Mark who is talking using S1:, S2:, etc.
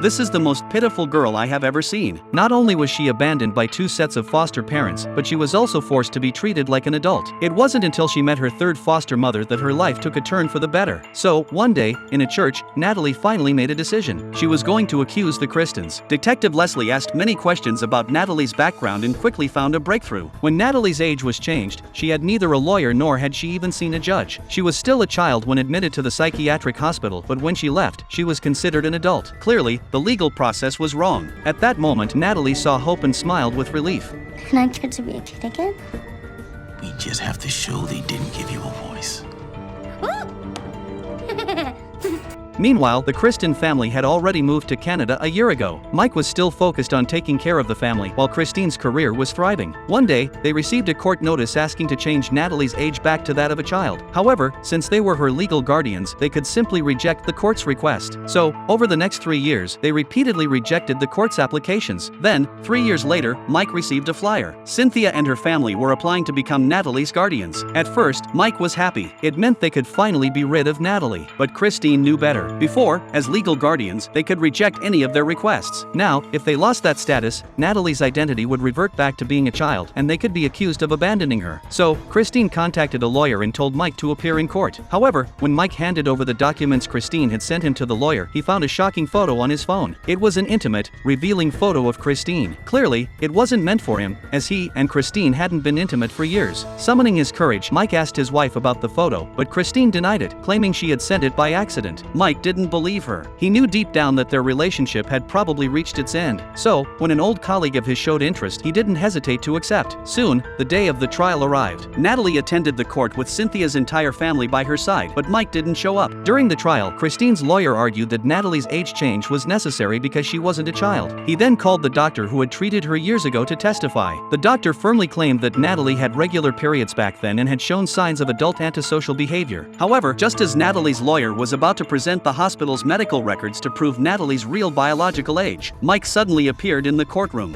S1: "This is the most pitiful girl I have ever seen." Not only was she abandoned by 2 sets of foster parents, but she was also forced to be treated like an adult. It wasn't until she met her 3rd foster mother that her life took a turn for the better. So, one day, in a church, Natalie finally made a decision. She was going to accuse the Christians. Detective Leslie asked many questions about Natalie's background and quickly found a breakthrough. When Natalie's age was changed, she had neither a lawyer nor had she even seen a judge. She was still a child when admitted to the psychiatric hospital, but when she left, she was considered an adult. Clearly, the legal process was wrong. At that moment, Natalie saw hope and smiled with relief.
S2: Can I get to be a kid again?
S3: We just have to show they didn't give you a voice.
S1: Meanwhile, the Kristen family had already moved to Canada a year ago. Mike was still focused on taking care of the family, while Christine's career was thriving. One day, they received a court notice asking to change Natalie's age back to that of a child. However, since they were her legal guardians, they could simply reject the court's request. So, over the next 3 years, they repeatedly rejected the court's applications. Then, 3 years later, Mike received a flyer. Cynthia and her family were applying to become Natalie's guardians. At first, Mike was happy. It meant they could finally be rid of Natalie. But Christine knew better. Before, as legal guardians, they could reject any of their requests. Now, if they lost that status, Natalie's identity would revert back to being a child, and they could be accused of abandoning her. So, Christine contacted a lawyer and told Mike to appear in court. However, when Mike handed over the documents Christine had sent him to the lawyer, he found a shocking photo on his phone. It was an intimate, revealing photo of Christine. Clearly, it wasn't meant for him, as he and Christine hadn't been intimate for years. Summoning his courage, Mike asked his wife about the photo, but Christine denied it, claiming she had sent it by accident. Mike didn't believe her. He knew deep down that their relationship had probably reached its end. So, when an old colleague of his showed interest, he didn't hesitate to accept. Soon, the day of the trial arrived. Natalie attended the court with Cynthia's entire family by her side, but Mike didn't show up. During the trial, Christine's lawyer argued that Natalie's age change was necessary because she wasn't a child. He then called the doctor who had treated her years ago to testify. The doctor firmly claimed that Natalie had regular periods back then and had shown signs of adult antisocial behavior. However, just as Natalie's lawyer was about to present the hospital's medical records to prove Natalie's real biological age, Mike suddenly appeared in the courtroom.